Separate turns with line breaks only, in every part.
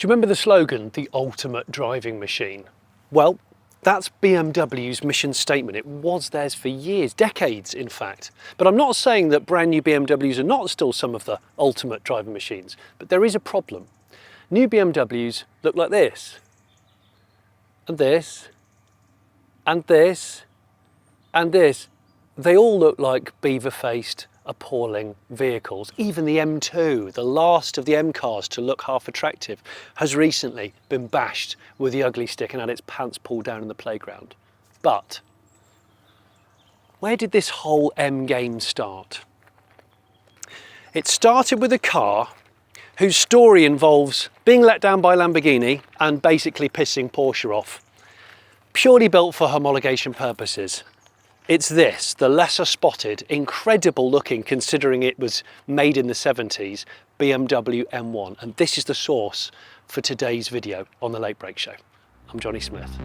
Do you remember the slogan, the ultimate driving machine? Well, that's BMW's mission statement. It was theirs for years, decades in fact. But I'm not saying that brand new BMWs are not still some of the ultimate driving machines, but there is a problem. New BMWs look like this, and this, and this, and this. They all look like beaver-faced, appalling vehicles. Even the M2, the last of the M cars to look half attractive, has recently been bashed with the ugly stick and had its pants pulled down in the playground. But where did this whole M game start? It started with a car whose story involves being let down by Lamborghini and basically pissing Porsche off, purely built for homologation purposes. It's this, the lesser spotted, incredible looking, considering it was made in the 70s, BMW M1. And this is the source for today's video on The Late Break Show. I'm Jonny Smith.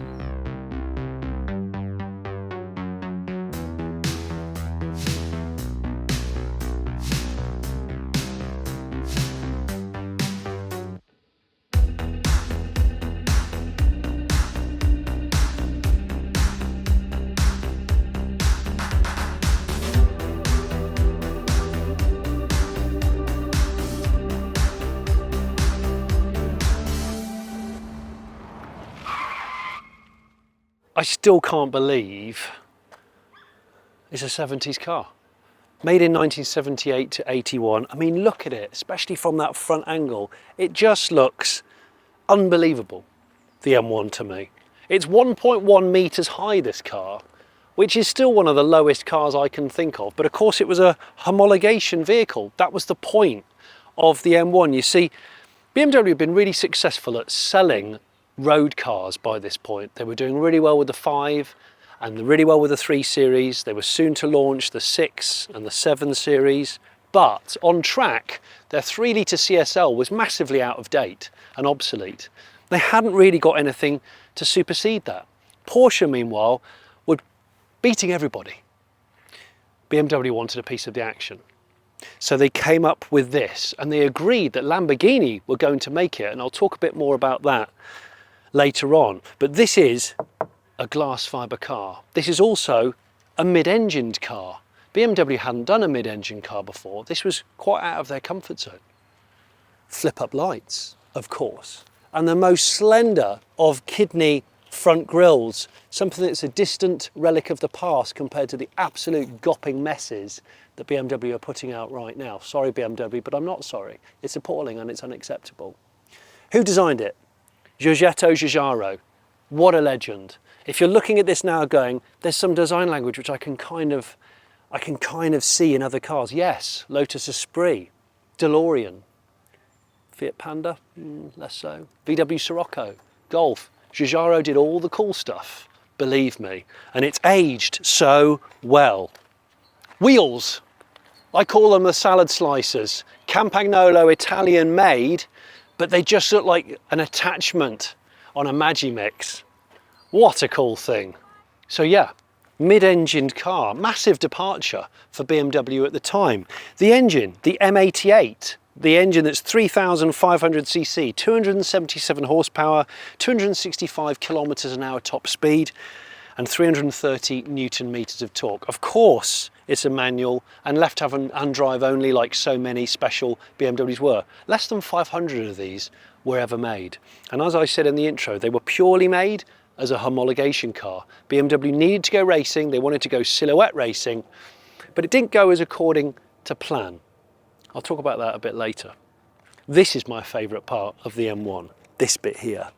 I still can't believe it's a 70s car. Made in 1978 to 81. I mean, look at it, especially from that front angle. It just looks unbelievable, the M1 to me. It's 1.1 meters high, this car, which is still one of the lowest cars I can think of. But of course it was a homologation vehicle. That was the point of the M1. You see, BMW have been really successful at selling road cars by this point. They were doing really well with the 5 and really well with the 3 Series. They were soon to launch the 6 and the 7 Series. But on track, their 3-litre CSL was massively out of date and obsolete. They hadn't really got anything to supersede that. Porsche, meanwhile, were beating everybody. BMW wanted a piece of the action. So they came up with this, and they agreed that Lamborghini were going to make it, and I'll talk a bit more about that later on. But this is a glass fibre car. This is also a mid-engined car. BMW hadn't done a mid-engine car before. This was quite out of their comfort zone. Flip-up lights, of course, and the most slender of kidney front grills, something that's a distant relic of the past compared to the absolute gopping messes that BMW are putting out right now. Sorry BMW, but I'm not sorry. It's appalling and it's unacceptable. Who designed it? Giugiaro. What a legend. If you're looking at this now going, there's some design language which I can kind of see in other cars. Yes, Lotus Esprit, DeLorean, Fiat Panda, less so, VW Scirocco, Golf. Giugiaro did all the cool stuff, believe me, and it's aged so well. Wheels, I call them the salad slicers. Campagnolo, Italian made, but they just look like an attachment on a Magimix. What a cool thing. So yeah, mid-engined car, massive departure for BMW at the time. The engine, the M88, the engine that's 3,500cc, 277 horsepower, 265 kilometers an hour top speed, and 330 Newton meters of torque. Of course, it's a manual and left-hand drive only, like so many special BMWs were. Less than 500 of these were ever made. And as I said in the intro, they were purely made as a homologation car. BMW needed to go racing, they wanted to go silhouette racing, but it didn't go as according to plan. I'll talk about that a bit later. This is my favourite part of the M1, this bit here.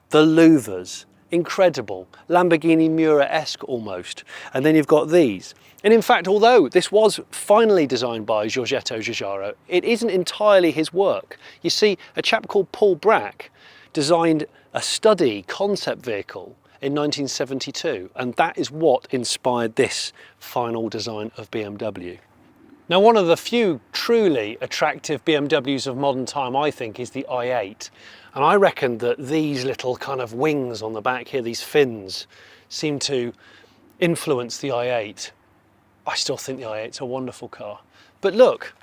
The louvers, incredible, Lamborghini Miura-esque almost. And then you've got these. And in fact, although this was finally designed by Giugiaro, it isn't entirely his work. You see, a chap called Paul Brack designed a study concept vehicle in 1972, and that is what inspired this final design of BMW. Now, one of the few truly attractive BMWs of modern time, I think, is the i8. And I reckon that these little kind of wings on the back here, these fins, seem to influence the i8. I still think the i8's a wonderful car. But look,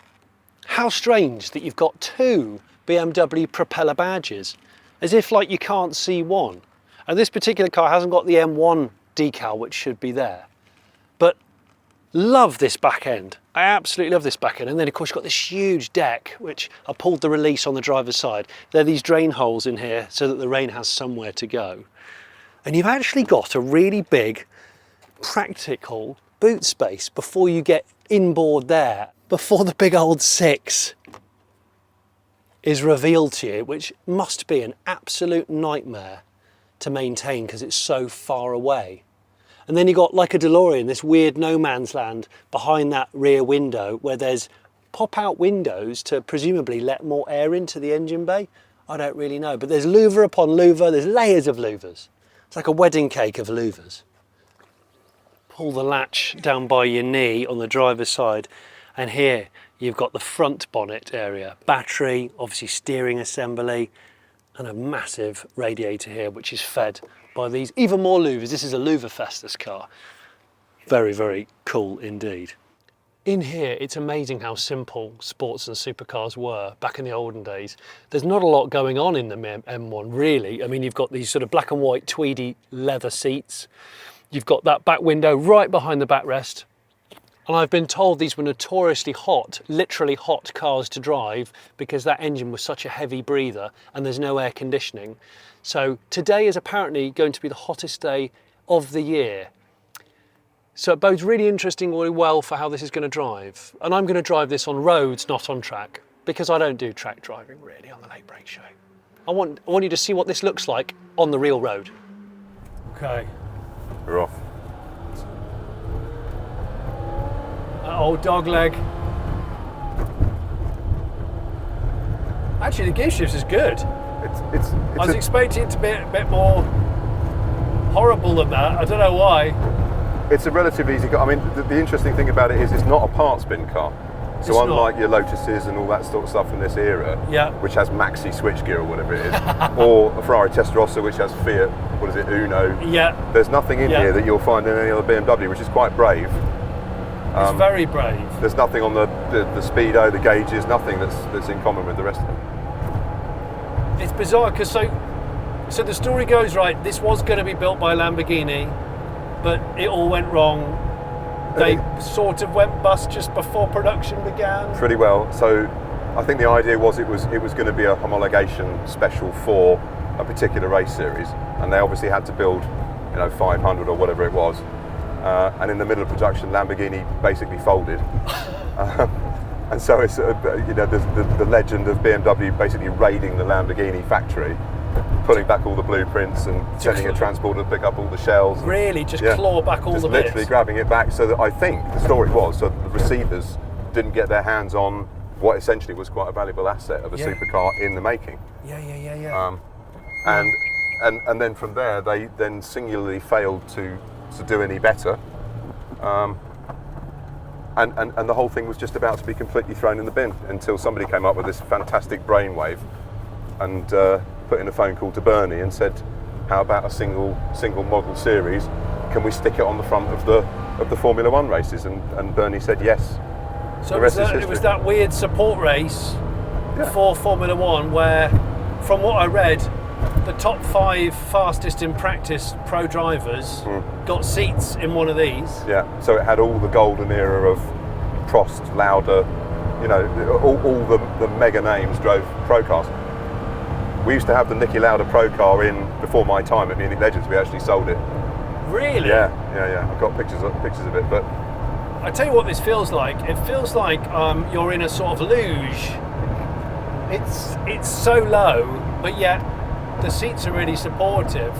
how strange that you've got two BMW propeller badges. as if like you can't see one. And this particular car hasn't got the M1 decal, which should be there. But love this back end. I absolutely love this back end. And then of course you've got this huge deck, which I pulled the release on the driver's side. There are these drain holes in here so that the rain has somewhere to go. And you've actually got a really big, practical boot space before you get inboard there, before the big old 6 is revealed to you, which must be an absolute nightmare to maintain because it's so far away. And then you got, like a DeLorean, this weird no man's land behind that rear window where there's pop-out windows to presumably let more air into the engine bay. I don't really know, but there's louver upon louver, there's layers of louvers. It's like a wedding cake of louvers. Pull the latch down by your knee on the driver's side, and here you've got the front bonnet area, battery, obviously steering assembly, and a massive radiator here which is fed by these even more louvers. This is a louver fest, this car. Very, very cool indeed. In here, it's amazing how simple sports and supercars were back in the olden days. There's not a lot going on in the M1 really. I mean, you've got these sort of black and white tweedy leather seats. You've got that back window right behind the backrest. And I've been told these were notoriously hot, literally hot cars to drive because that engine was such a heavy breather and there's no air conditioning. So today is apparently going to be the hottest day of the year. So it bodes really interestingly well for how this is going to drive. And I'm going to drive this on roads, not on track, because I don't do track driving really on the Late Break Show. I want you to see what this looks like on the real road. Okay.
We're off.
Old dog leg. Actually, the gear shift is good. I was expecting it to be a bit more horrible than that. I don't know why.
It's a relatively easy car. I mean, the interesting thing about it is it's not a parts bin car. So
it's
unlike
not.
your Lotuses and all that sort of stuff from this era,
yeah,
which has maxi switchgear or whatever it is, or a Ferrari Testarossa which has Fiat, what is it, Uno.
Yeah.
There's nothing in here that you'll find in any other BMW, which is quite brave.
It's very brave.
There's nothing on the speedo, the gauges, nothing that's in common with the rest of them.
It's bizarre because so the story goes, right, this was going to be built by Lamborghini, but it all went wrong. They sort of went bust just before production began.
Pretty well. So I think the idea was it was going to be a homologation special for a particular race series, and they obviously had to build, 500 or whatever it was. And in the middle of production, Lamborghini basically folded. And so it's there's the legend of BMW basically raiding the Lamborghini factory, pulling back all the blueprints and sending a transporter to pick up all the shells.
Really, just claw back all the bits.
Literally grabbing it back. So that I think the story was so the receivers didn't get their hands on what essentially was quite a valuable asset of a supercar in the making.
Yeah.
And then from there, they then singularly failed to do any better. And the whole thing was just about to be completely thrown in the bin until somebody came up with this fantastic brainwave and put in a phone call to Bernie and said, how about a single model series? Can we stick it on the front of the Formula One races? And Bernie said yes.
So it was that weird support race for Formula One where, from what I read, the top 5 fastest in practice pro drivers got seats in one of these.
Yeah, so it had all the golden era of Prost, Lauda, all the mega names drove ProCars. We used to have the Niki Lauda ProCar in before my time at Munich Legends. We actually sold it.
Really?
Yeah. I've got pictures of it. But
I tell you what this feels like. It feels like you're in a sort of luge. It's so low, but yet the seats are really supportive.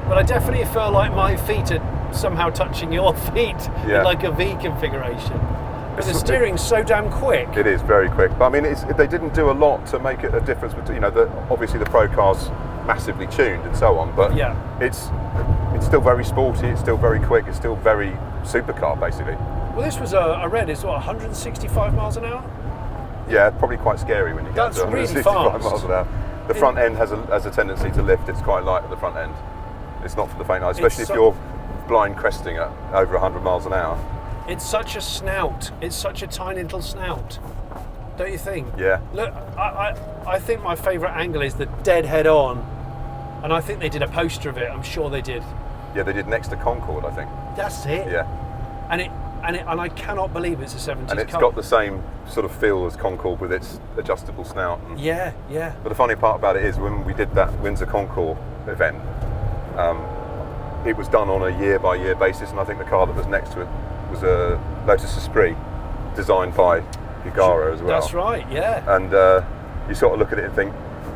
But I definitely feel like my feet are somehow touching your feet in like a V configuration. But the steering's so damn quick. It
is very quick. But I mean, they didn't do a lot to make it a difference between, obviously the Pro Car's massively tuned and so on, but it's still very sporty, it's still very quick, it's still very supercar basically.
Well, this was, I read, it's 165 miles an hour?
Yeah, probably quite scary when you get to 165 miles an hour. The front end has a tendency to lift. It's quite light at the front end. It's not for the faint of heart, especially if you're blind cresting at over 100 miles an hour.
It's such a snout. It's such a tiny little snout. Don't you think?
Yeah.
Look, I think my favourite angle is the dead head on And I think they did a poster of it. I'm sure they did.
Yeah, they did next to Concorde, I think.
That's it.
Yeah.
And I cannot believe it's a 70s
And it's
car.
got the same sort of feel as Concorde with its adjustable snout.
Yeah, yeah.
But the funny part about it is when we did that Windsor Concours event, it was done on a year-by-year basis, and I think the car that was next to it was a Lotus Esprit, designed by Giugiaro as well.
That's right, yeah.
And you sort of look at it and think,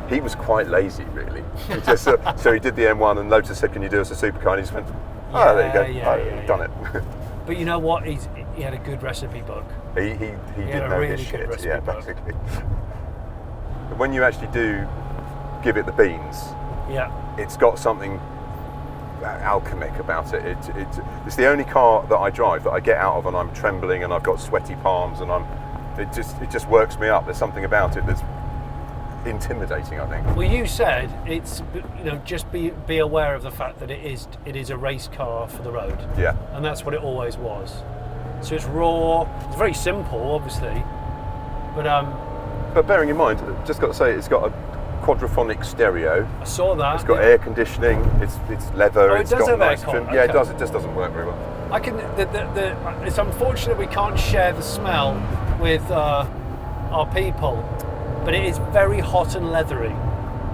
he was quite lazy, really. So he did the M1, and Lotus said, "Can you do us a supercar?" And he just went, "Oh, there you go, I've done it."
But you know what? He had a good recipe book.
He did know his shit, yeah, basically. But when you actually do give it the beans,
yeah,
it's got something alchemic about it. It's the only car that I drive that I get out of and I'm trembling and I've got sweaty palms and it just works me up. There's something about it that's intimidating, I think.
Well, you said it's, you know, just be aware of the fact that it is a race car for the road.
Yeah.
And that's what it always was. So it's raw. It's very simple, obviously, but
bearing in mind, just got to say, it's got a quadraphonic stereo.
I saw that.
It's got air conditioning. It's leather.
Oh, it
it's
does
got
have
nice
aircon.
trim.
Okay.
Yeah, it does. It just doesn't work very well.
I can. It's unfortunate we can't share the smell with our people, but it is very hot and leathery.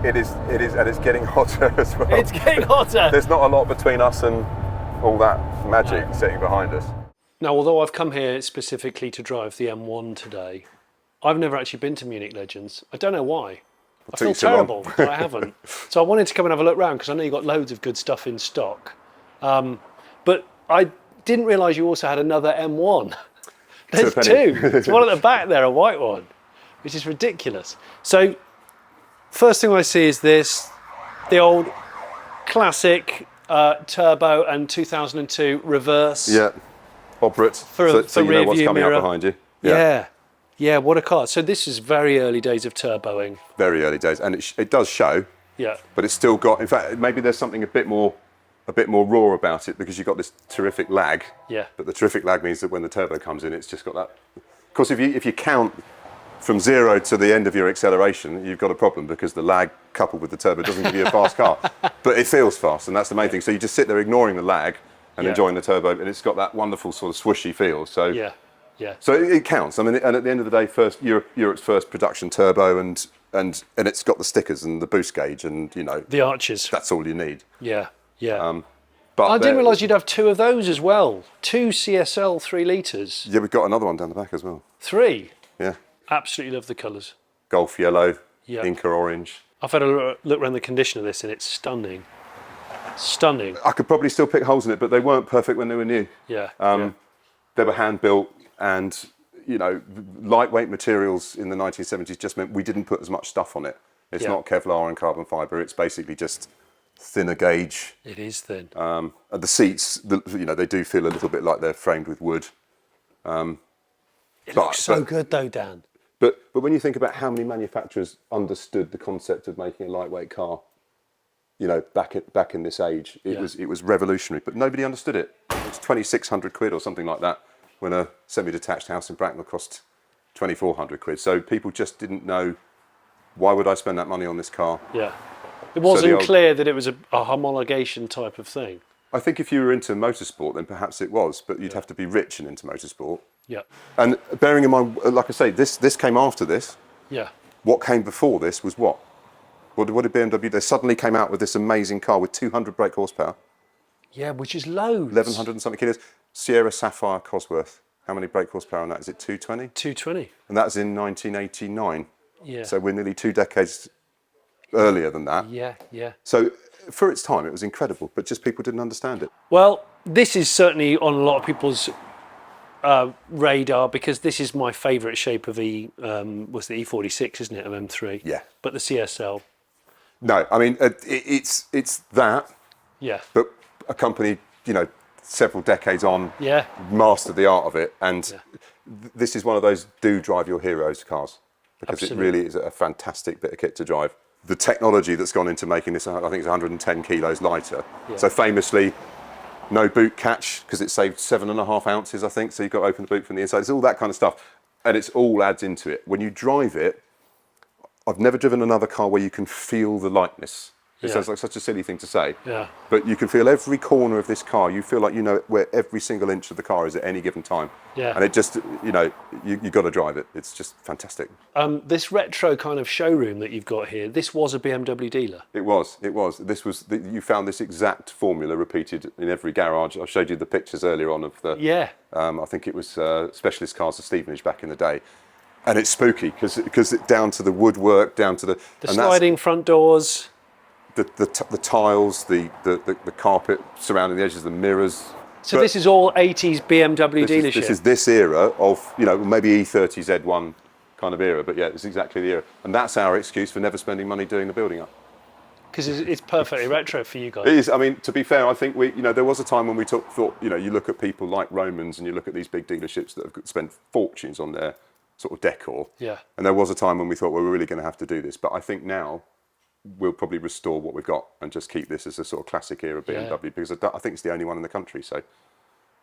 It is, and it's getting hotter as well.
It's getting hotter.
There's not a lot between us and all that magic sitting behind us.
Now, although I've come here specifically to drive the M1 today, I've never actually been to Munich Legends. I don't know why. I feel terrible that I haven't. So I wanted to come and have a look around because I know you've got loads of good stuff in stock. But I didn't realise you also had another M1. There's two. There's one at the back there, a white one, which is ridiculous. So first thing I see is this, the old classic turbo and 2002 reverse.
Yeah, operate. So you know what's coming up behind you.
Yeah. Yeah, what a car. So this is very early days of turboing.
Very early days, and it does show.
Yeah.
But it's still got, in fact, maybe there's something a bit more raw about it because you've got this terrific lag.
Yeah.
But the terrific lag means that when the turbo comes in, it's just got that. Of course, if you count from 0 to the end of your acceleration, you've got a problem because the lag coupled with the turbo doesn't give you a fast car. But it feels fast, and that's the main thing. So you just sit there ignoring the lag and enjoying the turbo, and it's got that wonderful sort of swooshy feel. So
yeah.
So it counts. I mean, and at the end of the day, Europe's first production turbo, and it's got the stickers and the boost gauge, and you know
the arches.
That's all you need.
Yeah.
But
I didn't realise you'd have two of those as well. Two CSL 3 litres.
Yeah, we've got another one down the back as well.
3.
Yeah.
Absolutely love the colours.
Golf yellow, Inca orange.
I've had a look around the condition of this, and it's stunning. Stunning.
I could probably still pick holes in it, but they weren't perfect when they were new.
Yeah.
They were hand built. And, you know, lightweight materials in the 1970s just meant we didn't put as much stuff on it. It's not Kevlar and carbon fibre. It's basically just thinner gauge.
It is thin.
And the seats, you know, they do feel a little bit like they're framed with wood.
It looks so good though, Dan.
But when you think about how many manufacturers understood the concept of making a lightweight car, you know, back in this age, it was revolutionary. But nobody understood it. It was 2,600 quid or something like that, when a semi-detached house in Bracknell cost 2,400 quid. So people just didn't know, why would I spend that money on this car?
Yeah. It wasn't clear that it was a homologation type of thing.
I think if you were into motorsport, then perhaps it was, but you'd have to be rich and into motorsport.
Yeah.
And bearing in mind, like I say, this came after this.
Yeah.
What came before this was what? What did BMW? They suddenly came out with this amazing car with 200 brake horsepower.
Yeah, which is loads.
1,100 and something kilos. Sierra Sapphire Cosworth. How many brake horsepower on that? Is it 220?
220.
And that was in 1989.
Yeah.
So we're nearly 2 decades earlier than that.
Yeah.
So for its time, it was incredible, but just people didn't understand it.
Well, this is certainly on a lot of people's radar because this is my favourite shape of the E46, isn't it, of M3?
Yeah.
But the CSL.
No, I mean, it's that.
Yeah.
But a company, you know, several decades on, mastered the art of it, and this is one of those do drive your heroes cars, because it really is a fantastic bit of kit to drive. The technology that's gone into making this, I think it's 110 kilos lighter. So famously, no boot catch, because it saved 7.5 ounces, I think, so you've got to open the boot from the inside. It's all that kind of stuff, and it's all adds into it. When you drive it, I've never driven another car where you can feel the lightness. It
Yeah.
sounds like such a silly thing to say.
Yeah.
But you can feel every corner of this car. You feel like you know where every single inch of the car is at any given time.
Yeah.
And it just, you know, you got to drive it. It's just fantastic.
This retro kind of showroom that you've got here, this was a BMW dealer.
It was. You found this exact formula repeated in every garage. I showed you the pictures earlier on of the,
Yeah.
I think it was Specialist Cars of Stevenage back in the day. And it's spooky because it down to the woodwork, down to the
sliding front doors.
The tiles, the carpet surrounding the edges, the mirrors.
So
But
this is all 80s BMW dealership.
This is this era of, you know, maybe E30 Z1 kind of era, but yeah, it's exactly the era. And that's our excuse for never spending money doing the building up.
Because it's perfectly retro for you guys.
It is. I mean, to be fair, I think there was a time when we thought, you know, you look at people like Romans and you look at these big dealerships that have spent fortunes on their sort of decor.
Yeah.
And there was a time when we thought, well, we're really going to have to do this. But I think now we'll probably restore what we've got and just keep this as a sort of classic era BMW because I think it's the only one in the country. So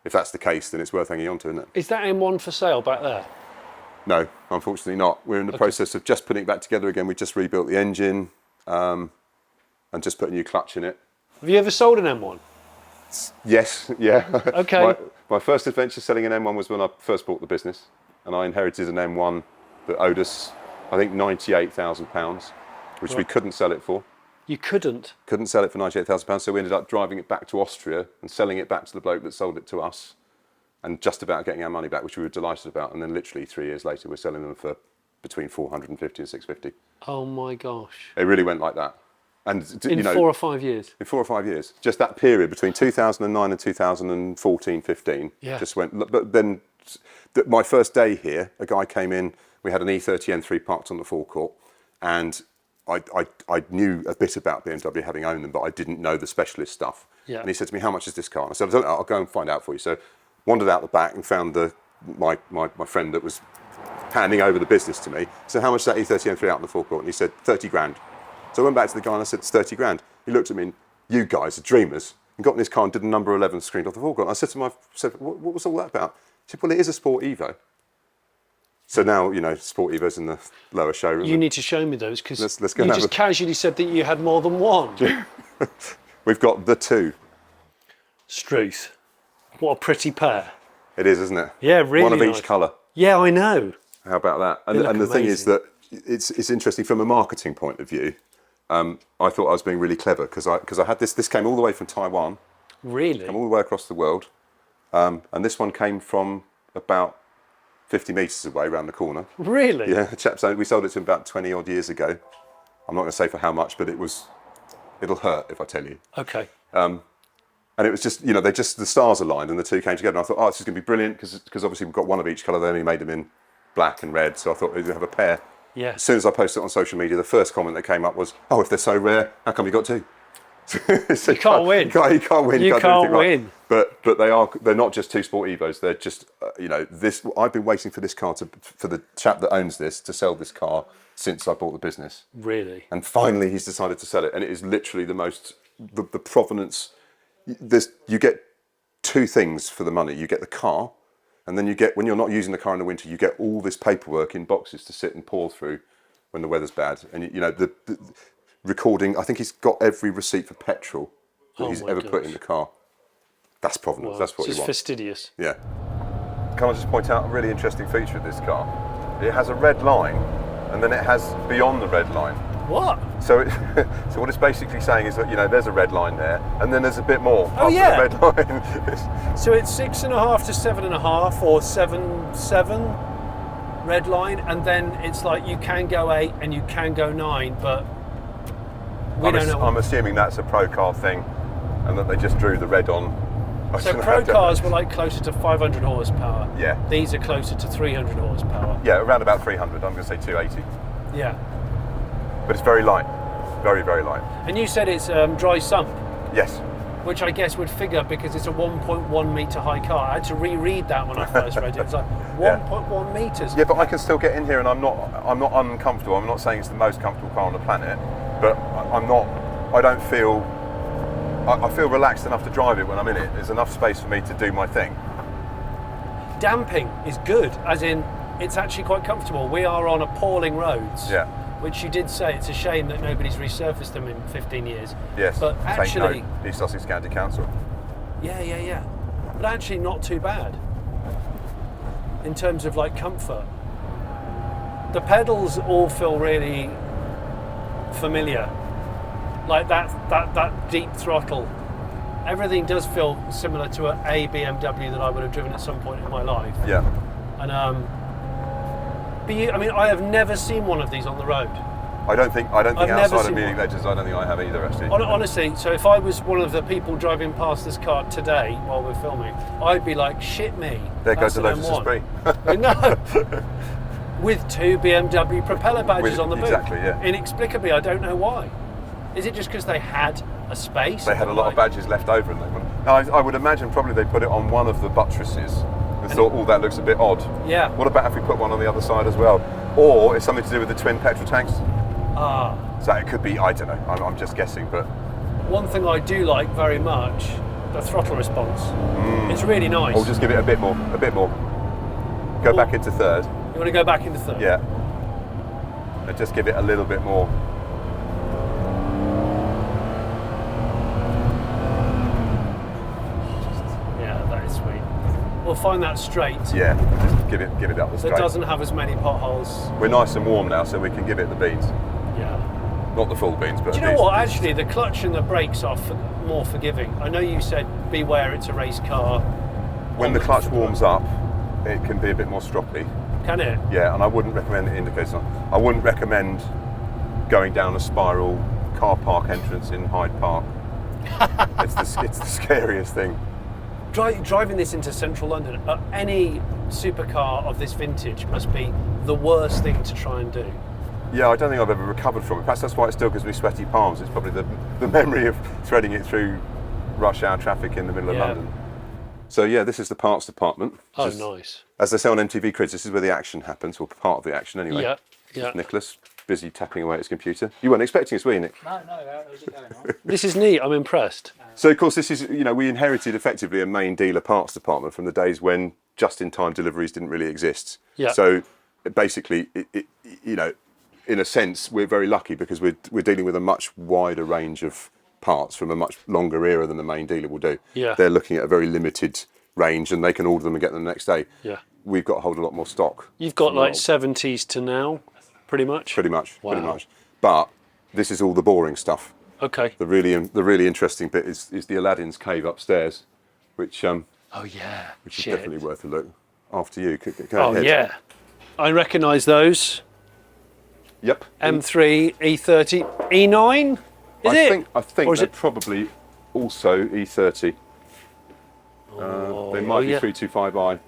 if that's the case, then it's worth hanging on to, isn't it?
Is that M1 for sale back there?
No, unfortunately not. We're in the process of just putting it back together again. We just rebuilt the engine and just put a new clutch in it.
Have you ever sold an M1?
Yes, yeah.
Okay.
My first adventure selling an M1 was when I first bought the business, and I inherited an M1 that owed us, I think, £98,000, which we couldn't sell it for.
You couldn't?
Couldn't sell it for £98,000, so we ended up driving it back to Austria and selling it back to the bloke that sold it to us, and just about getting our money back, which we were delighted about. And then literally 3 years later, we're selling them for between 450 and 650.
Oh my gosh.
It really went like that. And
In 4 or 5 years?
In 4 or 5 years. Just that period between 2009 and 2014, 15.
Yeah.
Just went. But then my first day here, a guy came in, we had an E30 M3 parked on the forecourt, and I knew a bit about BMW having owned them, but I didn't know the specialist stuff.
Yeah.
And he said to me, how much is this car? And I said, I don't know, I'll go and find out for you. So wandered out the back and found my friend that was handing over the business to me. So how much is that E30 M3 out in the forecourt? And he said, 30 grand. So I went back to the guy and I said, it's 30 grand. He looked at me and, you guys are dreamers. And got in his car and did a number 11 screened off the forecourt. And I said to him, what was all that about? He said, well, it is a Sport EVO. So now, you know, Sport EVO's in the lower showroom.
You need to show me those because
Let's go
you
and
just
have
casually said that you had more than one.
We've got the two.
Struth. What a pretty pair.
It is, isn't it?
Yeah, really
One of
nice.
each colour.
Yeah, I know.
How about that?
They look
And the thing is
amazing.
that it's interesting from a marketing point of view. I thought I was being really clever because I had this came all the way from Taiwan,
Really?
came all the way across the world, and this one came from about 50 metres away around the corner.
Really?
Yeah, we sold it to him about 20 odd years ago. I'm not going to say for how much, but it'll hurt if I tell you.
Okay.
And it was just, you know, the stars aligned and the two came together. And I thought, oh, this is going to be brilliant because obviously we've got one of each colour. They only made them in black and red, so I thought we'd have a pair.
Yeah.
As soon as I posted it on social media, the first comment that came up was, oh, if they're so rare, how come you got two? So
You can't win.
You can't win.
You
can't do
can't
anything right.
win.
But they're not just two Sport Evos. They're just, you know, this. I've been waiting for this car for the chap that owns this to sell this car since I bought the business.
Really?
And finally he's decided to sell it. And it is literally the provenance. You get two things for the money. You get the car, and then you get, when you're not using the car in the winter, you get all this paperwork in boxes to sit and pour through when the weather's bad. And you know, the recording, I think he's got every receipt for petrol that he's ever put in the car. That's provenance.
Wow.
That's what you
It's
want.
just fastidious.
Yeah. Can I just point out a really interesting feature of this car? It has a red line, and then it has beyond the red line.
What?
So, so what it's basically saying is that, you know, there's a red line there, and then there's a bit more after
yeah.
the red line.
So it's 6.5 to 7.5 or 7 red line, and then it's like you can go 8 and you can go 9, but we don't know.
I'm assuming that's a ProCar thing, and that they just drew the red on.
So Pro cars were like closer to 500 horsepower.
Yeah.
These are closer to 300 horsepower.
Yeah, around about 300. I'm going to say 280.
Yeah.
But it's very light, very, very light.
And you said it's dry sump,
Yes.
which I guess would figure because it's a 1.1 metre high car. I had to reread that when I first read it. It's like 1.1 metres.
Yeah, but I can still get in here, and I'm not uncomfortable. I'm not saying it's the most comfortable car on the planet, but I don't feel. I feel relaxed enough to drive it when I'm in it. There's enough space for me to do my thing.
Damping is good, as in it's actually quite comfortable. We are on appalling roads.
Yeah.
which you did say it's a shame that nobody's resurfaced them in 15 years.
Yes.
But actually,
East Sussex County Council.
yeah. But actually, not too bad in terms of like comfort. The pedals all feel really familiar, like that deep throttle. Everything does feel similar to a BMW that I would have driven at some point in my life.
Yeah.
And I mean, I have never seen one of these on the road.
I don't think
I've never
outside of
seen
Munich
one.
Legends, I don't think I have either, actually.
Honestly, so if I was one of the people driving past this car today while we're filming, I'd be like, shit me.
There goes the
that's
Lotus
an M1.
Esprit.
No. With 2 BMW propeller badges on the boot.
Exactly, yeah.
Inexplicably, I don't know why. Is it just because they had a space?
They had a lot of badges left over, and they wouldn't. No, I would imagine probably they put it on one of the buttresses and thought, oh, that looks a bit odd.
Yeah.
What about if we put one on the other side as well? Or it's something to do with the twin petrol tanks.
Ah.
So it could be, I don't know, I'm just guessing, but...
One thing I do like very much, the throttle response. It's really nice.
Or just give it a bit more. Go back into third.
You want to go back into third?
Yeah. And just give it a little bit more.
Yeah, that is sweet. We'll find that straight.
Yeah, just give it up the straight.
That doesn't have as many potholes.
We're nice and warm now, so we can give it the beans.
Yeah.
Not the full beans, but
Do you know what? Actually, the clutch and the brakes are more forgiving. I know you said beware, it's a race car.
When the clutch warms up, it can be a bit more stroppy.
Can it?
Yeah, and I wouldn't recommend the indicators on. I wouldn't recommend going down a spiral car park entrance in Hyde Park. it's the scariest thing.
Driving this into central London, any supercar of this vintage must be the worst thing to try and do.
Yeah, I don't think I've ever recovered from it. Perhaps that's why it still gives me sweaty palms. It's probably the memory of threading it through rush hour traffic in the middle of London. So yeah, this is the parts department.
Oh, nice.
As they say on MTV Cribs, this is where the action happens, or part of the action anyway.
Yeah.
Nicholas, busy tapping away at his computer. You weren't expecting us, were you, Nick?
No, how's it going on?
This is neat, I'm impressed.
So of course this is, we inherited effectively a main dealer parts department from the days when just-in-time deliveries didn't really exist.
Yeah.
So basically, in a sense, we're very lucky because we're dealing with a much wider range of parts from a much longer era than the main dealer will do.
Yeah.
They're looking at a very limited range and they can order them and get them the next day.
Yeah.
We've got to hold a lot more stock.
You've got like 70s to now, pretty much?
Pretty much.
Wow.
But this is all the boring stuff.
Okay.
The really interesting bit is the Aladdin's cave upstairs, which
Oh yeah.
is definitely worth a look. After you, go
Oh
ahead.
yeah. I recognise those.
Yep.
M3, E30, E9?
I think
Or is
they're
it?
probably also E30. They might be
yeah.
325i.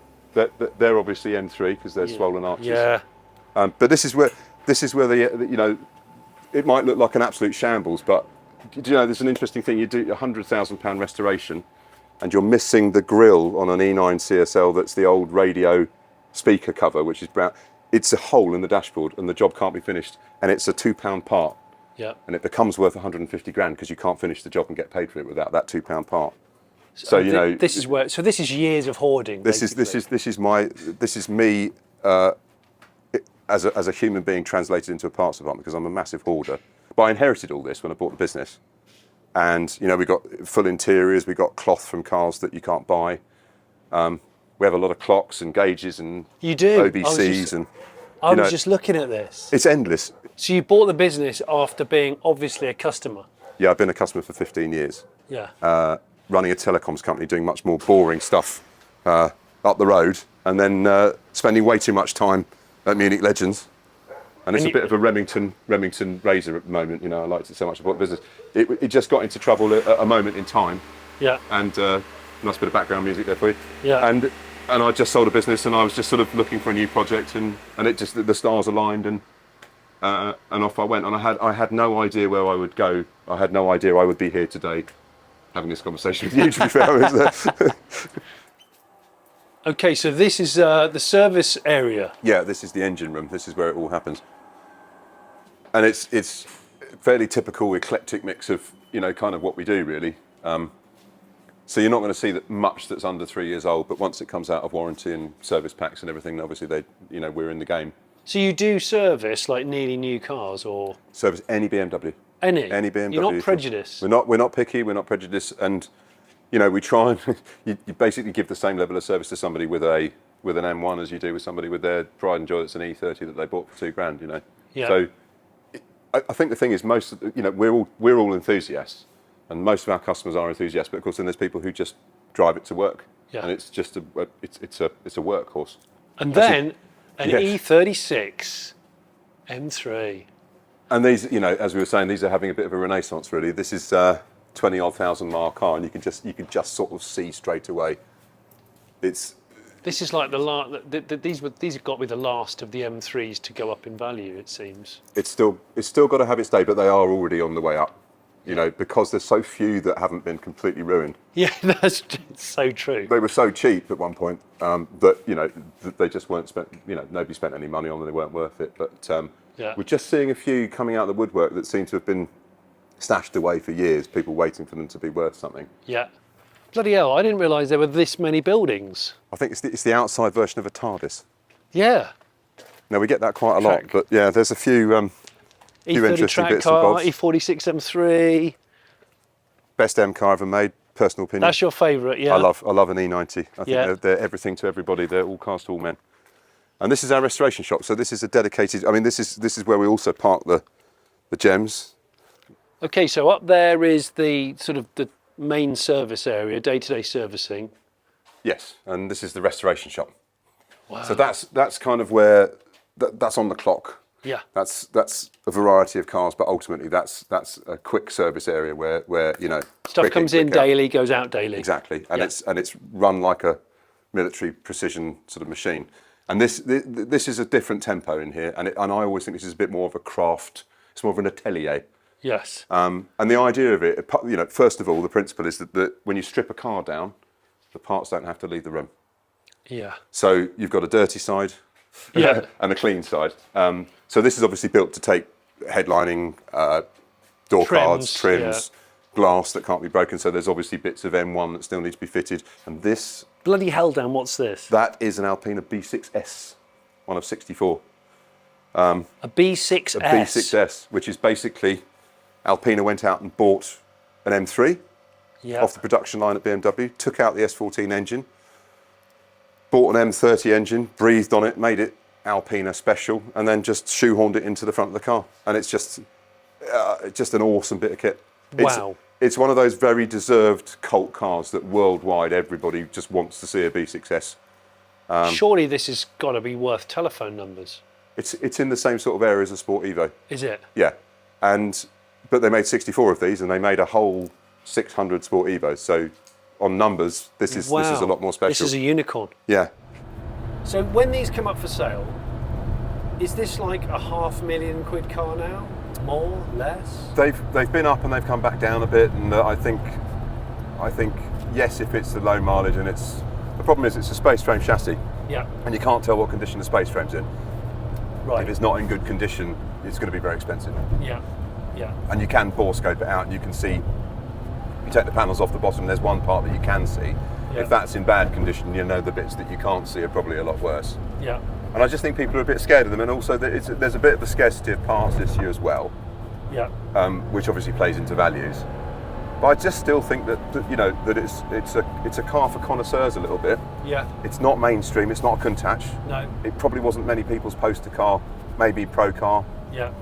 They're obviously M3 because they're swollen arches.
Yeah.
But this is where it might look like an absolute shambles, but there's an interesting thing. You do a £100,000 restoration, and you're missing the grille on an E9 CSL that's the old radio speaker cover, which is brown. It's a hole in the dashboard, and the job can't be finished, and it's a £2 part.
Yeah.
And it becomes worth 150 grand because you can't finish the job and get paid for it without that £2 part. So
this is where. So this is years of hoarding.
This is me as a human being translated into a parts department because I'm a massive hoarder. But I inherited all this when I bought the business, and we got full interiors, we got cloth from cars that you can't buy. We have a lot of clocks and gauges and
You do.
OBCs
I was just looking at this.
it's endless.
So you bought the business after being obviously a customer.
Yeah, I've been a customer for 15 years.
Yeah.
Running a telecoms company, doing much more boring stuff up the road, and then spending way too much time at Munich Legends. And it's a bit of a Remington razor at the moment. I liked it so much I bought the business. It just got into trouble at a moment in time.
Yeah.
And nice bit of background music there for you.
Yeah.
And I just sold a business, and I was just sort of looking for a new project, and it just the stars aligned, and off I went. And I had no idea where I would go. I had no idea I would be here today, having this conversation with you. To be fair,
Okay, so this is the service area.
yeah, this is the engine room. This is where it all happens, and it's fairly typical eclectic mix of kind of what we do really. So you're not going to see that much that's under 3 years old, but once it comes out of warranty and service packs and everything, obviously we're in the game.
So you do service like nearly new cars, or
Service any BMW.
any
BMW.
You're not prejudiced.
We're not picky. We're not prejudiced, and we try and you basically give the same level of service to somebody with an M1 as you do with somebody with their pride and joy that's an E30 that they bought for £2,000.
Yeah.
So I think the thing is, most of we're all enthusiasts, and most of our customers are enthusiasts. But of course, then there's people who just drive it to work, and it's just it's a workhorse.
And then an
Yes.
E36 M3.
And these, as we were saying, these are having a bit of a renaissance. Really, this is 20-odd thousand mile car, and you can just sort of see straight away.
This is like the last. These have got to be the last of the M3s to go up in value. It seems.
It's still got to have its day, but they are already on the way up. Because there's so few that haven't been completely ruined.
Yeah, that's so true.
They were so cheap at one point that they just weren't spent. Nobody spent any money on them. They weren't worth it. But we're just seeing a few coming out of the woodwork that seem to have been stashed away for years. People waiting for them to be worth something.
Yeah. Bloody hell! I didn't realise there were this many buildings.
I think it's the outside version of a TARDIS.
Yeah.
Now we get that quite a lot, but yeah, there's a few. Few
E30
interesting
track
bits and
car,
bobs.
E46 M3.
Best M car ever made. Personal opinion.
That's your favourite, yeah.
I love an E90. I
Yeah.
think they're everything to everybody. They're all cars to all men. And this is our restoration shop. So this is a dedicated. I mean, this is where we also park the gems.
Okay, so up there is the sort of the main service area, day-to-day servicing.
Yes, and this is the restoration shop.
Wow.
So that's kind of where that's on the clock.
Yeah.
That's a variety of cars, but ultimately that's a quick service area where
Stuff
quick
comes
in,
in
quick out.
daily, goes out daily.
Exactly, and
Yeah.
it's run like a military precision sort of machine. And this is a different tempo in here, and I always think this is a bit more of a craft. It's more of an atelier.
Yes.
And the idea of it, first of all, the principle is that when you strip a car down, the parts don't have to leave the room.
Yeah.
So you've got a dirty side
Yeah.
and a clean side. So this is obviously built to take headlining, door cards, trims, glass that can't be broken. So there's obviously bits of M1 that still need to be fitted. And this,
Bloody hell, Dan, what's this?
that is an Alpina B6S, one of 64.
A B6S.
A B6S, which is basically Alpina went out and bought an M3
Yeah.
off the production line at BMW, took out the S14 engine, bought an M30 engine, breathed on it, made it Alpina special, and then just shoehorned it into the front of the car. And it's just an awesome bit of kit.
Wow.
It's one of those very deserved cult cars that worldwide everybody just wants to see a B6S.
Surely this has got to be worth telephone numbers.
It's in the same sort of area as a Sport EVO.
Is it?
Yeah. But they made 64 of these, and they made a whole 600 Sport EVOs. So on numbers, this is a lot more special.
This is a unicorn.
Yeah.
So when these come up for sale, is this like a £500,000 car now? More? Less?
They've been up and they've come back down a bit, and I think yes, if it's the low mileage, and the problem is it's a space frame chassis,
Yeah.
and you can't tell what condition the space frame's in.
Right.
If it's not in good condition, it's going to be very expensive.
Yeah. Yeah.
And you can bore scope it out, and you can see. You take the panels off the bottom. There's one part that you can see.
Yeah.
If that's in bad condition, the bits that you can't see are probably a lot worse.
Yeah.
And I just think people are a bit scared of them, and also there's a bit of a scarcity of parts this year as well,
Yeah.
which obviously plays into values. But I just still think that it's a car for connoisseurs a little bit.
Yeah.
It's not mainstream. It's not a Countach.
No.
It probably wasn't many people's poster car. Maybe ProCar.
Yeah.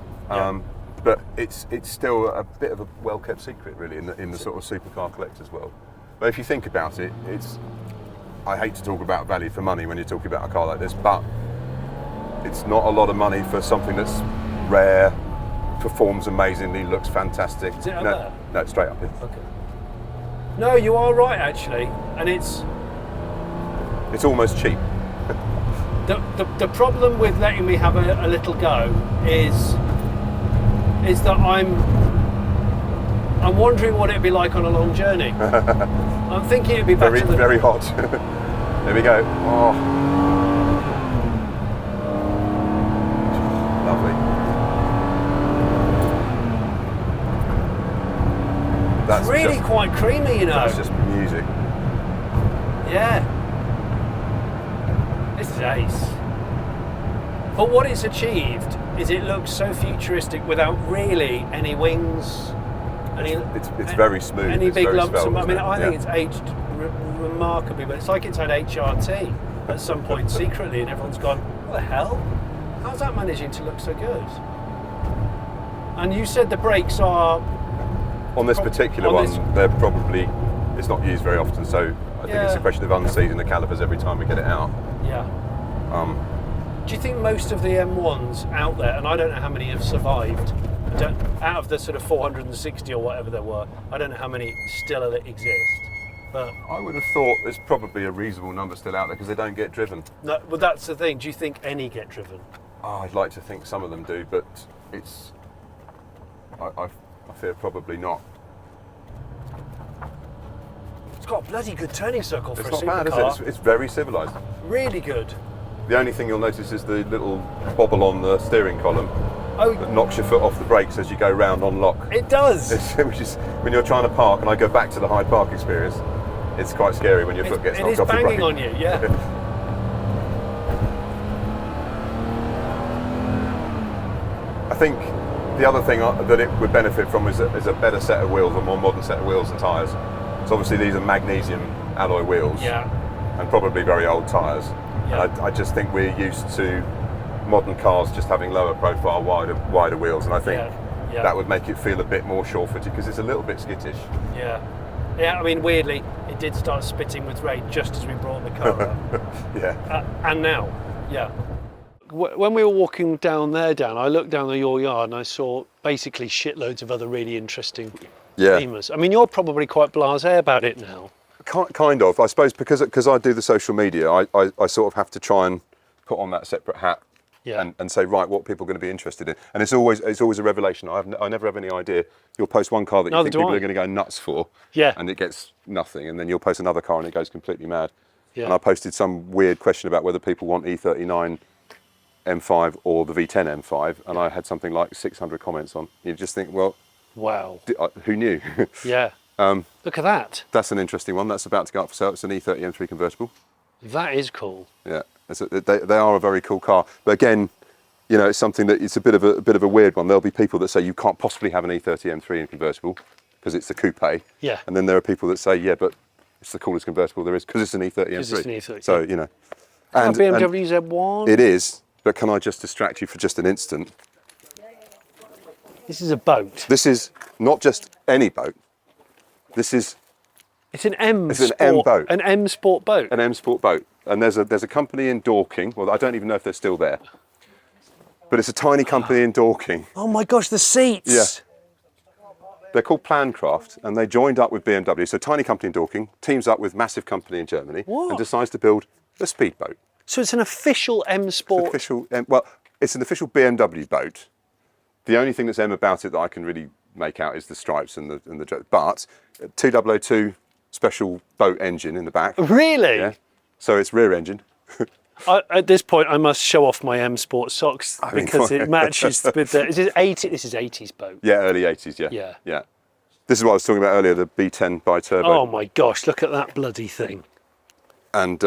But it's still a bit of a well-kept secret, really, in the sort of supercar collectors world. But if you think about it, I hate to talk about value for money when you're talking about a car like this, but it's not a lot of money for something that's rare, performs amazingly, looks fantastic.
Is it up there?
No, straight up here.
Okay. No, you are right actually, and it's
almost cheap.
the problem with letting me have a little go is that I'm wondering what it'd be like on a long journey. I'm thinking it'd be better
Very,
than
very hot. There we go. Oh. Lovely. That's
It's really quite creamy, you know.
That's just music.
Yeah. This is ace. But what it's achieved is it looks so futuristic without really any wings.
It's very smooth.
Any
it's
big
very
lumps.
svelte,
I mean,
isn't it?
I think it's aged remarkably, but it's like it's had HRT at some point secretly, and everyone's gone, what the hell? How's that managing to look so good? And you said the brakes are...
On this particular one, they're probably, it's not used very often, so I think it's a question of unseating the calipers every time we get it out.
Yeah. Do you think most of the M1s out there, and I don't know how many have survived, out of the sort of 460 or whatever there were, I don't know how many still exist, but...
I would have thought there's probably a reasonable number still out there because they don't get driven.
No, but that's the thing, do you think any get driven?
Oh, I'd like to think some of them do, but it's... I fear probably not.
It's got a bloody good turning circle for a
It's
supercar.
not bad, is it? It's very civilised.
Really good.
The only thing you'll notice is the little bobble on the steering column
Oh,
that knocks your foot off the brakes as you go round on lock.
it does.
Which is, when you're trying to park, and I go back to the Hyde Park experience, it's quite scary when your foot gets knocked off the brake.
It is banging on you, yeah.
I think the other thing that it would benefit from is a better set of wheels, a more modern set of wheels and tyres. So obviously these are magnesium alloy wheels,
Yeah.
and probably very old tyres.
Yeah.
And I just think we're used to modern cars just having lower profile, wider wheels, and I think
Yeah.
that would make it feel a bit more sure-footed because it's a little bit skittish.
Yeah. Yeah, I mean, weirdly, it did start spitting with rain just as we brought the car up.
Yeah.
And now, yeah. When we were walking down there, Dan, I looked down at your yard and I saw basically shitloads of other really interesting Beamers. I mean, you're probably quite blasé about it now.
Kind of. I suppose because I do the social media, I sort of have to try and put on that separate hat and say, right, what people are going to be interested in. And it's always a revelation. I never have any idea. You'll post one car that you think people are going to go nuts for, and it gets nothing. And then you'll post another car and it goes completely mad. Yeah. And I posted some weird question about whether people want E30 M5 or the V10 M5, and I had something like 600 comments on. You just think, well,
wow,
who knew?
Yeah. Look at that.
That's an interesting one. That's about to go up for sale. It's an E30 M3 convertible.
That is cool.
Yeah, they are a very cool car. But again, you know, it's something that it's a bit of a weird one. There'll be people that say you can't possibly have an E30 M3 in convertible because it's the coupe.
Yeah.
And then there are people that say, yeah, but it's the coolest convertible there is because it's an E30 M3.
It's an E30.
So you know.
And BMW Z1.
It is. But can I just distract you for just an instant?
This is a boat.
This is not just any boat. This is...
It's an M Sport.
It's an M boat.
An M Sport boat.
An M Sport boat. And there's a company in Dorking. Well, I don't even know if they're still there. But it's a tiny company in Dorking.
Oh my gosh, the seats.
Yeah. They're called Plancraft, and they joined up with BMW. So tiny company in Dorking teams up with massive company in Germany and decides to build a speedboat. So
it's an official M Sport.
It's an official BMW boat. The only thing that's M about it that I can really make out is the stripes and the but 2002 special boat engine in the back.
Really?
Yeah. So it's rear engine.
At this point, I must show off my M Sport socks because it matches with the. Is it 80? This is 80s boat.
Yeah, early 80s. Yeah. Yeah. This is what I was talking about earlier. The B10 BiTurbo.
Oh my gosh! Look at that bloody thing.
And.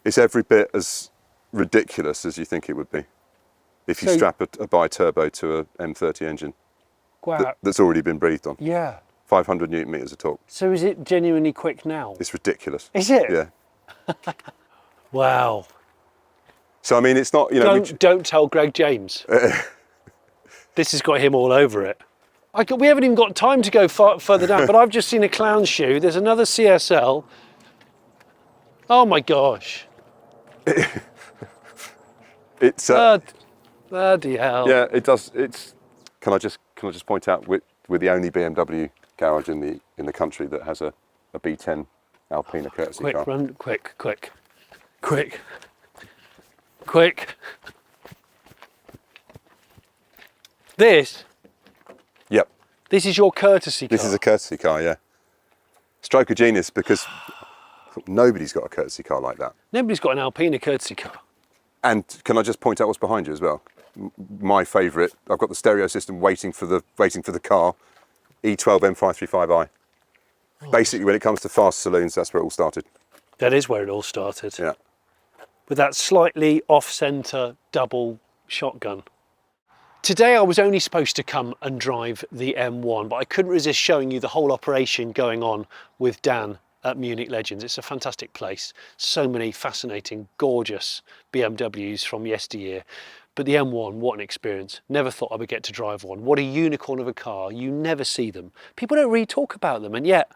It's every bit as ridiculous as you think it would be if you strap a BiTurbo to a M30 engine that's already been breathed on.
Yeah.
500 Newton meters of torque.
So is it genuinely quick now?
It's ridiculous.
Is it?
Yeah.
Wow.
So I mean, it's not, you know.
Don't tell Greg James. This has got him all over it. We haven't even got time to go further down, but I've just seen a clown shoe. There's another CSL. Oh my gosh.
It's
bloody hell.
Yeah, it does. Can I just point out we're the only BMW garage in the country that has a B10 Alpina courtesy car. Quick.
This?
Yep.
This is your courtesy car?
This is a courtesy car, yeah. Stroke of genius because nobody's got a courtesy car like that.
Nobody's got an Alpina courtesy car.
And can I just point out what's behind you as well? My favourite, I've got the stereo system waiting for the car, E12 M535i. Basically, when it comes to fast saloons, that's where it all started.
That is where it all started.
Yeah.
with that slightly off-centre double shotgun. Today I was only supposed to come and drive the M1, but I couldn't resist showing you the whole operation going on with Dan at Munich Legends. It's a fantastic place. So many fascinating, gorgeous BMWs from yesteryear. But the M1, what an experience. Never thought I would get to drive one. What a unicorn of a car. You never see them. People don't really talk about them, and yet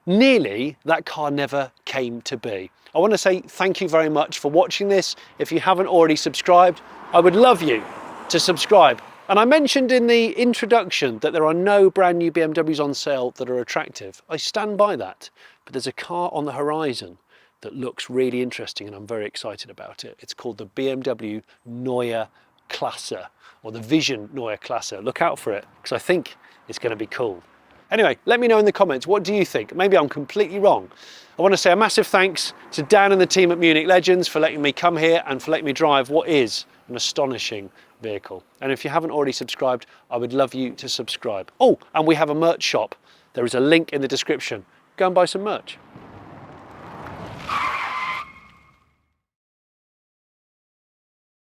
nearly that car never came to be. I want to say thank you very much for watching this. If you haven't already subscribed, I would love you to subscribe. And I mentioned in the introduction that there are no brand new BMWs on sale that are attractive. I stand by that, but there's a car on the horizon that looks really interesting and I'm very excited about it. It's called the BMW Neue Klasse, or the Vision Neue Klasse. Look out for it, because I think it's going to be cool. Anyway, let me know in the comments, what do you think? Maybe I'm completely wrong. I want to say a massive thanks to Dan and the team at Munich Legends for letting me come here and for letting me drive what is an astonishing vehicle. And if you haven't already subscribed, I would love you to subscribe. Oh, and we have a merch shop. There is a link in the description. Go and buy some merch.